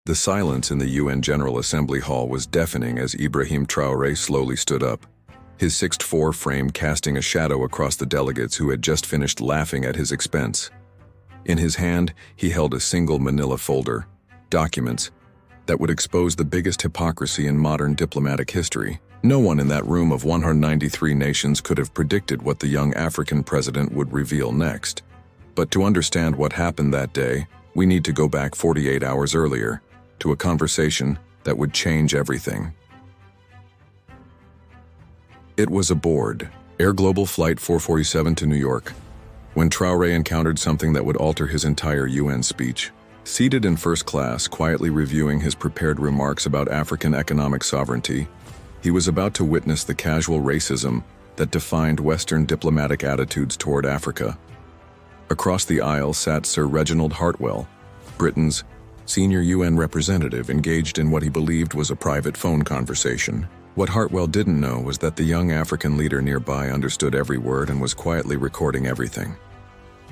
The silence in the UN General Assembly Hall was deafening as Ibrahim Traoré slowly stood up, his 6'4" frame casting a shadow across the delegates who had just finished laughing at his expense. In his hand, he held a single manila folder, documents, that would expose the biggest hypocrisy in modern diplomatic history. No one in that room of 193 nations could have predicted what the young African president would reveal next. But to understand what happened that day, we need to go back 48 hours earlier, to a conversation that would change everything. It was aboard Air Global Flight 447 to New York, when Traoré encountered something that would alter his entire UN speech. Seated in first class, quietly reviewing his prepared remarks about African economic sovereignty, he was about to witness the casual racism that defined Western diplomatic attitudes toward Africa. Across the aisle sat Sir Reginald Hartwell, Britain's senior UN representative, engaged in what he believed was a private phone conversation. What Hartwell didn't know was that the young African leader nearby understood every word and was quietly recording everything.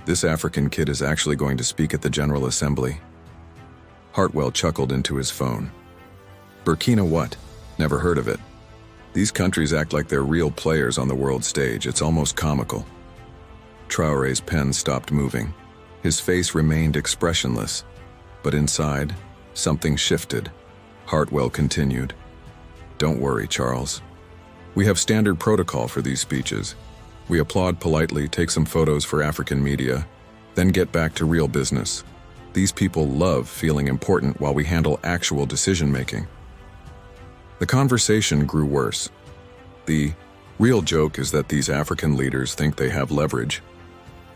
This African kid is actually going to speak at the General Assembly. Hartwell chuckled into his phone. Burkina what? Never heard of it. These countries act like they're real players on the world stage. It's almost comical. Traoré's pen stopped moving. His face remained expressionless, but inside, something shifted. Hartwell continued. Don't worry, Charles. We have standard protocol for these speeches. We applaud politely, take some photos for African media, then get back to real business. These people love feeling important while we handle actual decision-making. The conversation grew worse. The real joke is that these African leaders think they have leverage.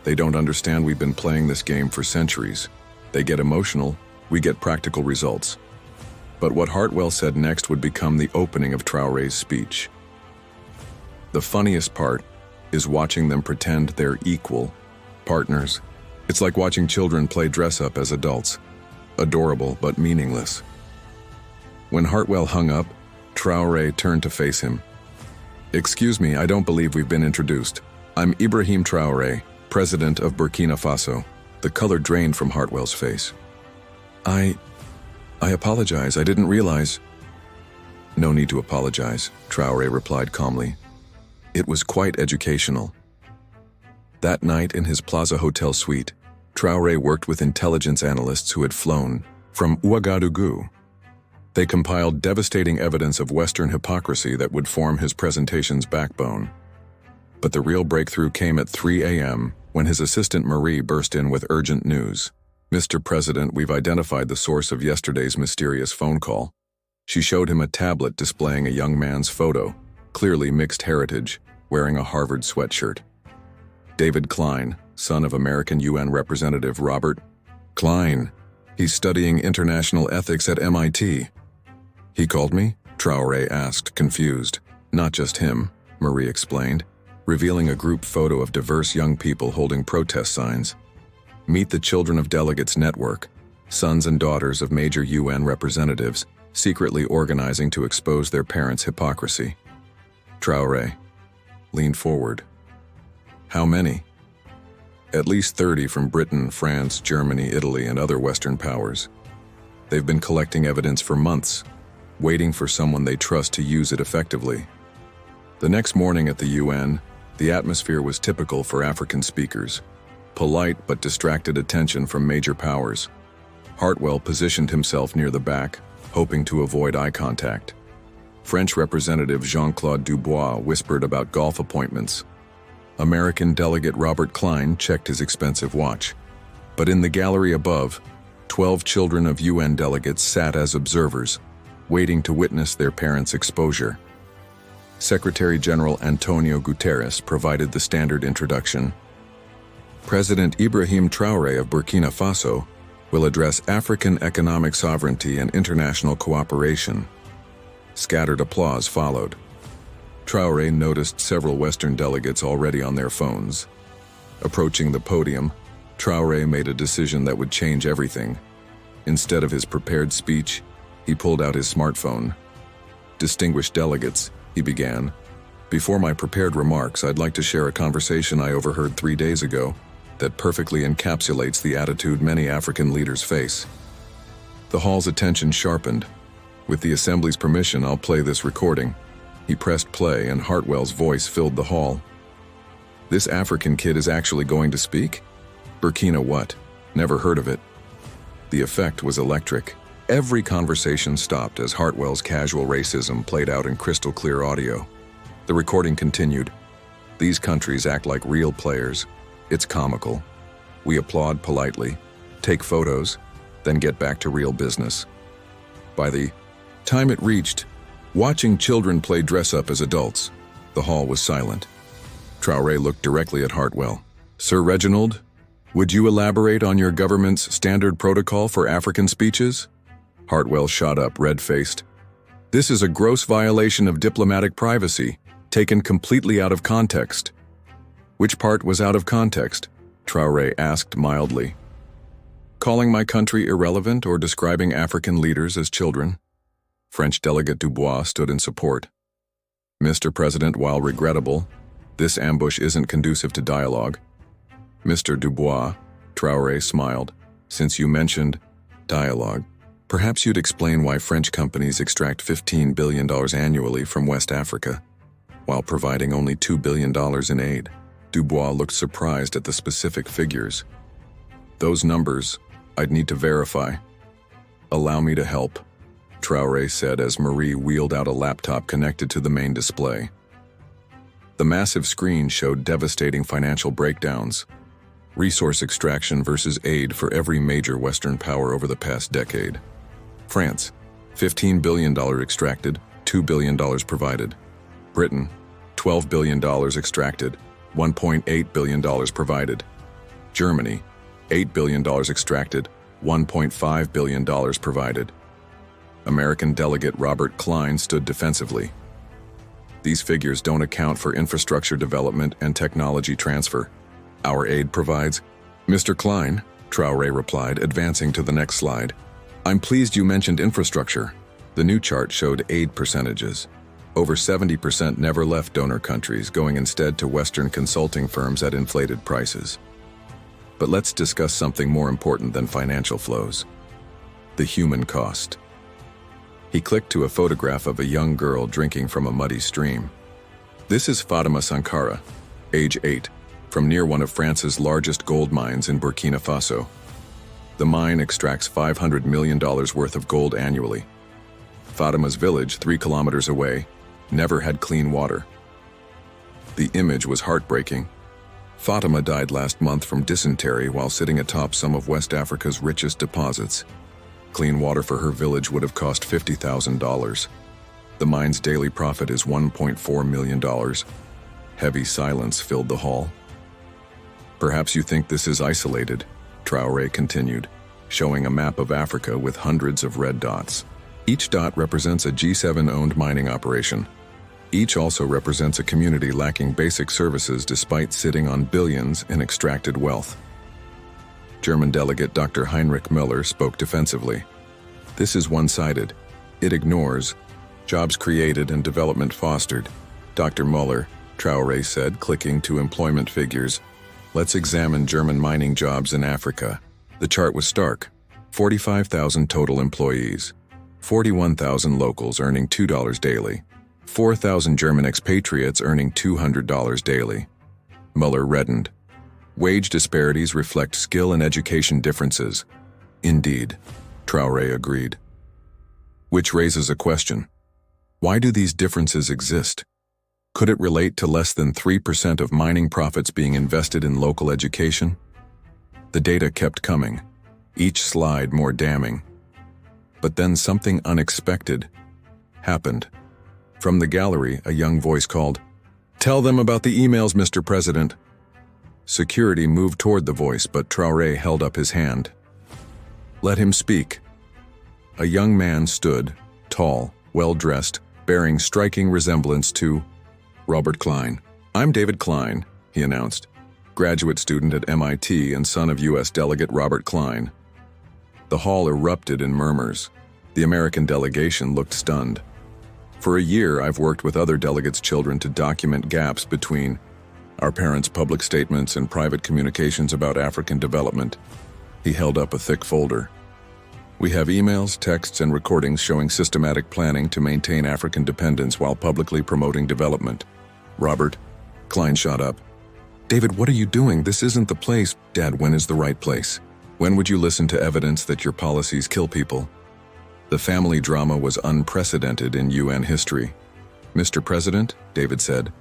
They don't understand we've been playing this game for centuries. They get emotional, we get practical results. But what Hartwell said next would become the opening of Traoré's speech. The funniest part is watching them pretend they're equal partners. It's like watching children play dress-up as adults. Adorable but meaningless. When Hartwell hung up, Traoré turned to face him. Excuse me, I don't believe we've been introduced. I'm Ibrahim Traoré, President of Burkina Faso. The color drained from Hartwell's face. I apologize, I didn't realize. No need to apologize, Traoré replied calmly. It was quite educational. That night in his Plaza Hotel suite, Traoré worked with intelligence analysts who had flown from Ouagadougou. They compiled devastating evidence of Western hypocrisy that would form his presentation's backbone. But the real breakthrough came at 3 a.m. when his assistant Marie burst in with urgent news. Mr. President, we've identified the source of yesterday's mysterious phone call. She showed him a tablet displaying a young man's photo, clearly mixed heritage, wearing a Harvard sweatshirt. David Klein, son of American UN Representative Robert Klein. He's studying international ethics at MIT. He called me? Traoré asked, confused. Not just him, Marie explained, revealing a group photo of diverse young people holding protest signs. Meet the Children of Delegates network, sons and daughters of major UN representatives, secretly organizing to expose their parents' hypocrisy. Traoré leaned forward. How many? At least 30 from Britain, France, Germany, Italy, and other Western powers. They've been collecting evidence for months, waiting for someone they trust to use it effectively. The next morning at the UN, the atmosphere was typical for African speakers. Polite but distracted attention from major powers. Hartwell positioned himself near the back, hoping to avoid eye contact. French Representative Jean-Claude Dubois whispered about golf appointments. American delegate Robert Klein checked his expensive watch. But in the gallery above, 12 children of UN delegates sat as observers, waiting to witness their parents' exposure. Secretary General Antonio Guterres provided the standard introduction. President Ibrahim Traoré of Burkina Faso will address African economic sovereignty and international cooperation. Scattered applause followed. Traoré noticed several Western delegates already on their phones. Approaching the podium, Traoré made a decision that would change everything. Instead of his prepared speech, he pulled out his smartphone. Distinguished delegates, he began. Before my prepared remarks, I'd like to share a conversation I overheard 3 days ago that perfectly encapsulates the attitude many African leaders face. The hall's attention sharpened. With the assembly's permission, I'll play this recording. He pressed play and Hartwell's voice filled the hall. This African kid is actually going to speak? Burkina what? Never heard of it. The effect was electric. Every conversation stopped as Hartwell's casual racism played out in crystal clear audio. The recording continued. These countries act like real players. It's comical. We applaud politely, take photos, then get back to real business. By the time it reached, watching children play dress-up as adults, the hall was silent. Traoré looked directly at Hartwell. Sir Reginald, would you elaborate on your government's standard protocol for African speeches? Hartwell shot up, red-faced. This is a gross violation of diplomatic privacy, taken completely out of context. Which part was out of context? Traoré asked mildly. Calling my country irrelevant or describing African leaders as children? French delegate Dubois stood in support. Mr. President, while regrettable, this ambush isn't conducive to dialogue. Mr. Dubois, Traoré smiled. Since you mentioned dialogue, perhaps you'd explain why French companies extract $15 billion annually from West Africa, while providing only $2 billion in aid. Dubois looked surprised at the specific figures. Those numbers, I'd need to verify. Allow me to help, Traoré said as Marie wheeled out a laptop connected to the main display. The massive screen showed devastating financial breakdowns. Resource extraction versus aid for every major Western power over the past decade. France, $15 billion extracted, $2 billion provided. Britain, $12 billion extracted, $1.8 billion provided. Germany, $8 billion extracted, $1.5 billion provided. American delegate Robert Klein stood defensively. These figures don't account for infrastructure development and technology transfer. Our aid provides. Mr. Klein, Traoré replied, advancing to the next slide. I'm pleased you mentioned infrastructure. The new chart showed aid percentages. Over 70% never left donor countries, going instead to Western consulting firms at inflated prices. But let's discuss something more important than financial flows. The human cost. He clicked to a photograph of a young girl drinking from a muddy stream. This is Fatima Sankara, age 8, from near one of France's largest gold mines in Burkina Faso. The mine extracts $500 million worth of gold annually. Fatima's village, 3 kilometers away, never had clean water. The image was heartbreaking. Fatima died last month from dysentery while sitting atop some of West Africa's richest deposits. Clean water for her village would have cost $50,000. The mine's daily profit is $1.4 million. Heavy silence filled the hall. Perhaps you think this is isolated, Traoré continued, showing a map of Africa with hundreds of red dots. Each dot represents a G7-owned mining operation. Each also represents a community lacking basic services despite sitting on billions in extracted wealth. German delegate Dr. Heinrich Müller spoke defensively. This is one-sided. It ignores jobs created and development fostered. Dr. Müller, Traoré said, clicking to employment figures. Let's examine German mining jobs in Africa. The chart was stark. 45,000 total employees. 41,000 locals earning $2 daily. 4,000 German expatriates earning $200 daily. Müller reddened. Wage disparities reflect skill and education differences. Indeed, Traoré agreed. Which raises a question. Why do these differences exist? Could it relate to less than 3% of mining profits being invested in local education? The data kept coming, each slide more damning. But then something unexpected happened. From the gallery, a young voice called, "Tell them about the emails, Mr. President." Security moved toward the voice, but Traoré held up his hand. Let him speak. A young man stood, tall, well-dressed, bearing striking resemblance to Robert Klein. "I'm David Klein," he announced, graduate student at MIT and son of U.S. Delegate Robert Klein. The hall erupted in murmurs. The American delegation looked stunned. For a year, I've worked with other delegates' children to document gaps between our parents' public statements and private communications about African development. He held up a thick folder. We have emails, texts, and recordings showing systematic planning to maintain African dependence while publicly promoting development. Robert, Klein shot up. David, what are you doing? This isn't the place. Dad, when is the right place? When would you listen to evidence that your policies kill people? The family drama was unprecedented in UN history. Mr. President, David said,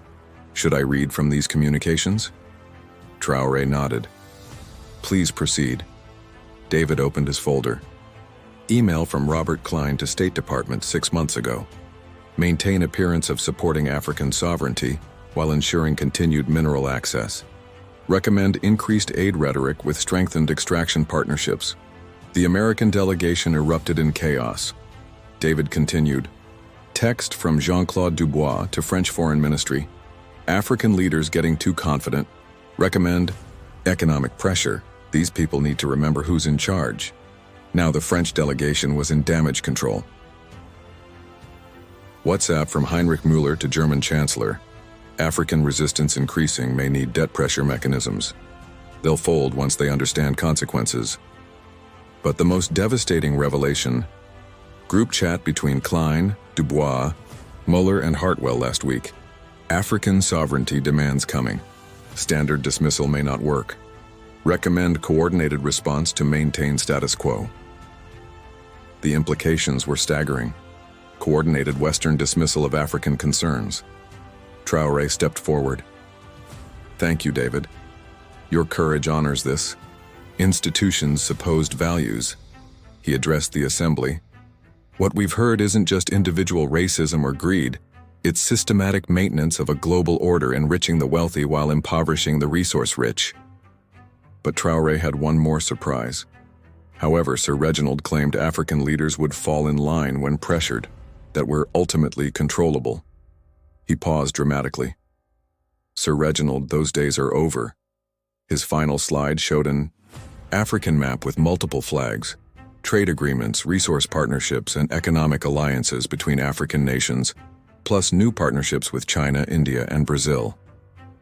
should I read from these communications? Traoré nodded. Please proceed. David opened his folder. Email from Robert Klein to State Department 6 months ago. Maintain appearance of supporting African sovereignty while ensuring continued mineral access. Recommend increased aid rhetoric with strengthened extraction partnerships. The American delegation erupted in chaos. David continued. Text from Jean-Claude Dubois to French Foreign Ministry. African leaders getting too confident. Recommend economic pressure. These people need to remember who's in charge. Now the French delegation was in damage control. WhatsApp from Heinrich Müller to German Chancellor. African resistance increasing may need debt pressure mechanisms. They'll fold once they understand consequences. But the most devastating revelation, group chat between Klein, Dubois, Muller, and Hartwell last week. African sovereignty demands coming. Standard dismissal may not work. Recommend coordinated response to maintain status quo. The implications were staggering. Coordinated Western dismissal of African concerns. Traoré stepped forward. Thank you, David. Your courage honors this. Institutions' supposed values. He addressed the assembly. What we've heard isn't just individual racism or greed. It's systematic maintenance of a global order enriching the wealthy while impoverishing the resource-rich. But Traoré had one more surprise. However, Sir Reginald claimed African leaders would fall in line when pressured, that were ultimately controllable. He paused dramatically. Sir Reginald, those days are over. His final slide showed an African map with multiple flags, trade agreements, resource partnerships, and economic alliances between African nations, plus new partnerships with China, India, and Brazil.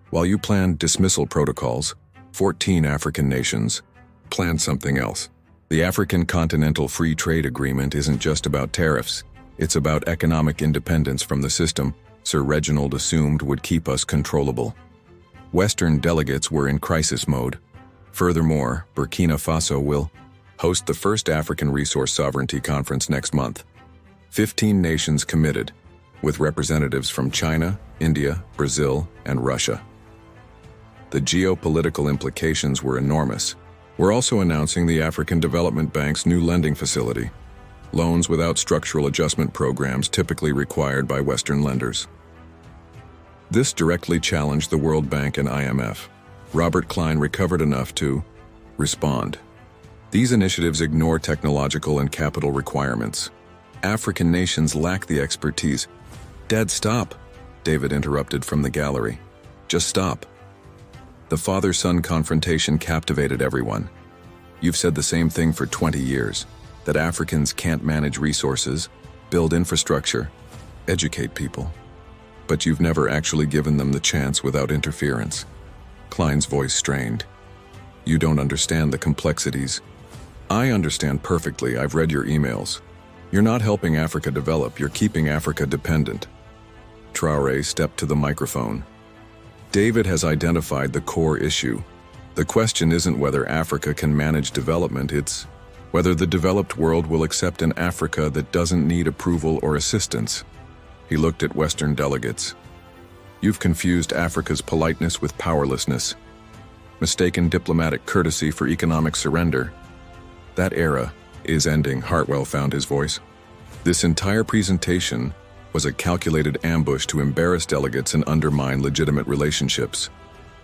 While you planned dismissal protocols, 14 African nations planned something else. The African Continental Free Trade Agreement isn't just about tariffs, it's about economic independence from the system Sir Reginald assumed would keep us controllable. Western delegates were in crisis mode. Furthermore, Burkina Faso will host the first African Resource Sovereignty Conference next month. 15 nations committed, with representatives from China, India, Brazil, and Russia. The geopolitical implications were enormous. We're also announcing the African Development Bank's new lending facility, loans without structural adjustment programs typically required by Western lenders. This directly challenged the World Bank and IMF. Robert Klein recovered enough to respond. These initiatives ignore technological and capital requirements. African nations lack the expertise. Dad, stop, David interrupted from the gallery. Just stop. The father-son confrontation captivated everyone. You've said the same thing for 20 years, that Africans can't manage resources, build infrastructure, educate people. But you've never actually given them the chance without interference. Klein's voice strained. You don't understand the complexities. I understand perfectly, I've read your emails. You're not helping Africa develop, you're keeping Africa dependent. Traoré stepped to the microphone. David has identified the core issue. The question isn't whether Africa can manage development, it's whether the developed world will accept an Africa that doesn't need approval or assistance. He looked at Western delegates. You've confused Africa's politeness with powerlessness, mistaken diplomatic courtesy for economic surrender. That era is ending, Hartwell found his voice. This entire presentation was a calculated ambush to embarrass delegates and undermine legitimate relationships.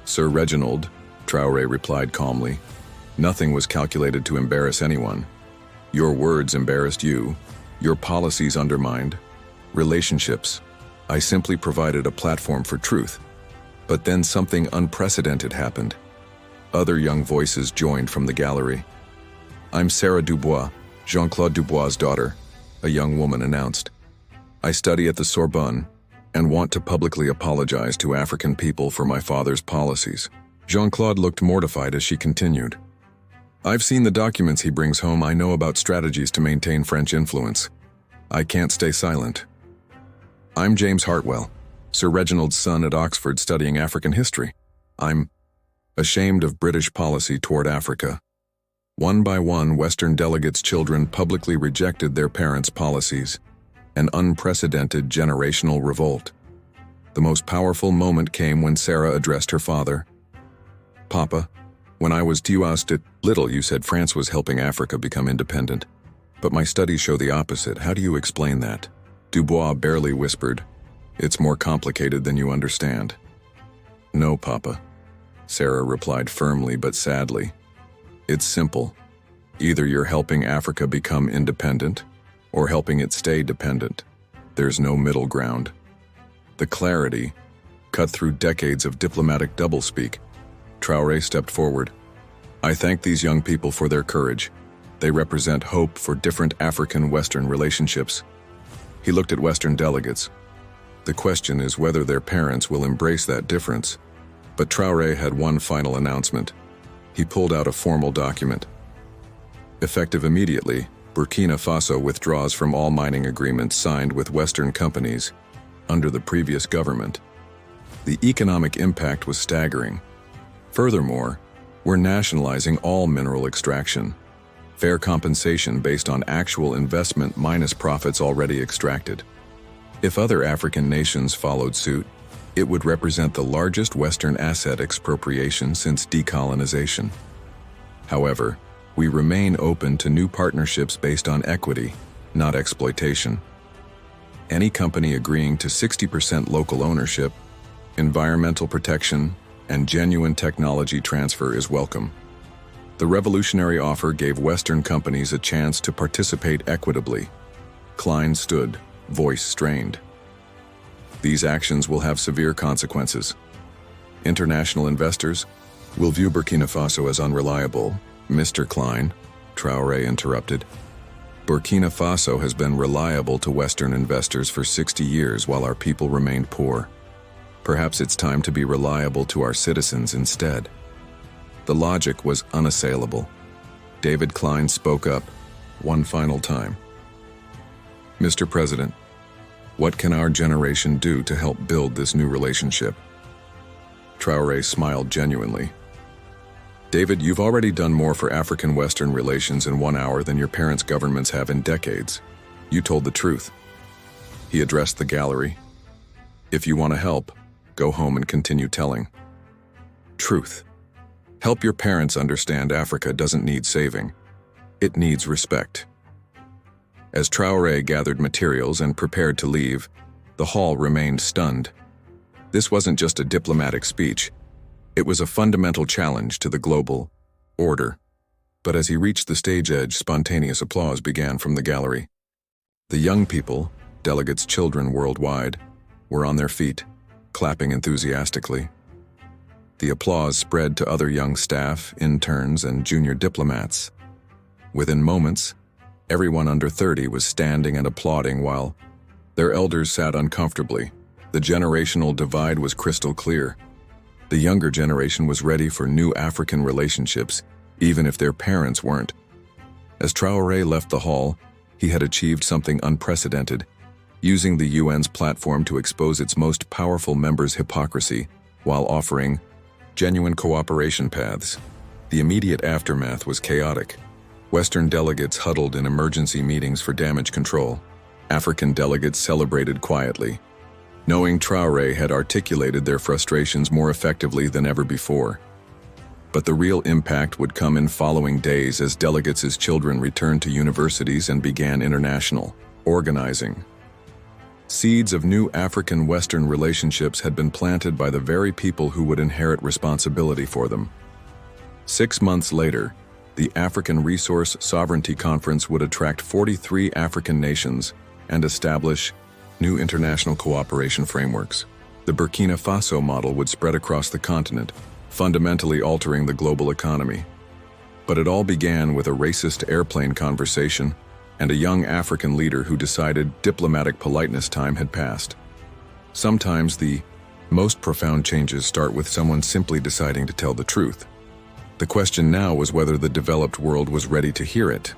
Sir Reginald, Traoré replied calmly, nothing was calculated to embarrass anyone. Your words embarrassed you, your policies undermined relationships. I simply provided a platform for truth. But then something unprecedented happened. Other young voices joined from the gallery. I'm Sarah Dubois, Jean-Claude Dubois' daughter, a young woman announced. I study at the Sorbonne and want to publicly apologize to African people for my father's policies. Jean-Claude looked mortified as she continued. I've seen the documents he brings home. I know about strategies to maintain French influence. I can't stay silent. I'm James Hartwell, Sir Reginald's son at Oxford studying African history. I'm ashamed of British policy toward Africa. One by one, Western delegates' children publicly rejected their parents' policies. An unprecedented generational revolt. The most powerful moment came when Sarah addressed her father. Papa, when I was due at little, you said France was helping Africa become independent. But my studies show the opposite. How do you explain that? Dubois barely whispered. It's more complicated than you understand. No, Papa, Sarah replied firmly but sadly. It's simple. Either you're helping Africa become independent, or helping it stay dependent. There's no middle ground. The clarity cut through decades of diplomatic doublespeak. Traoré stepped forward. I thank these young people for their courage. They represent hope for different African-Western relationships. He looked at Western delegates. The question is whether their parents will embrace that difference. But Traoré had one final announcement. He pulled out a formal document. Effective immediately, Burkina Faso withdraws from all mining agreements signed with Western companies under the previous government. The economic impact was staggering. Furthermore, we're nationalizing all mineral extraction. Fair compensation based on actual investment minus profits already extracted. If other African nations followed suit, it would represent the largest Western asset expropriation since decolonization. However, we remain open to new partnerships based on equity, not exploitation. Any company agreeing to 60% local ownership, environmental protection, and genuine technology transfer is welcome. The revolutionary offer gave Western companies a chance to participate equitably. Klein stood, voice strained. These actions will have severe consequences. International investors will view Burkina Faso as unreliable. Mr. Klein, Traoré interrupted. Burkina Faso has been reliable to Western investors for 60 years while our people remained poor. Perhaps it's time to be reliable to our citizens instead. The logic was unassailable. David Klein spoke up, one final time. Mr. President, what can our generation do to help build this new relationship? Traoré smiled genuinely. David, you've already done more for African-Western relations in 1 hour than your parents' governments have in decades. You told the truth. He addressed the gallery. If you want to help, go home and continue telling. Truth. Help your parents understand Africa doesn't need saving. It needs respect. As Traoré gathered materials and prepared to leave, the hall remained stunned. This wasn't just a diplomatic speech. It was a fundamental challenge to the global order. But as he reached the stage edge, spontaneous applause began from the gallery. The young people, delegates' children worldwide, were on their feet, clapping enthusiastically. The applause spread to other young staff, interns, and junior diplomats. Within moments, everyone under 30 was standing and applauding while their elders sat uncomfortably. The generational divide was crystal clear. The younger generation was ready for new African relationships, even if their parents weren't. As Traoré left the hall, he had achieved something unprecedented, using the UN's platform to expose its most powerful members' hypocrisy while offering genuine cooperation paths. The immediate aftermath was chaotic. Western delegates huddled in emergency meetings for damage control. African delegates celebrated quietly, knowing Traoré had articulated their frustrations more effectively than ever before. But the real impact would come in following days as delegates' children returned to universities and began international organizing. Seeds of new African-Western relationships had been planted by the very people who would inherit responsibility for them. 6 months later, the African Resource Sovereignty Conference would attract 43 African nations and establish new international cooperation frameworks. The Burkina Faso model would spread across the continent, fundamentally altering the global economy. But it all began with a racist airplane conversation and a young African leader who decided diplomatic politeness time had passed. Sometimes the most profound changes start with someone simply deciding to tell the truth. The question now was whether the developed world was ready to hear it.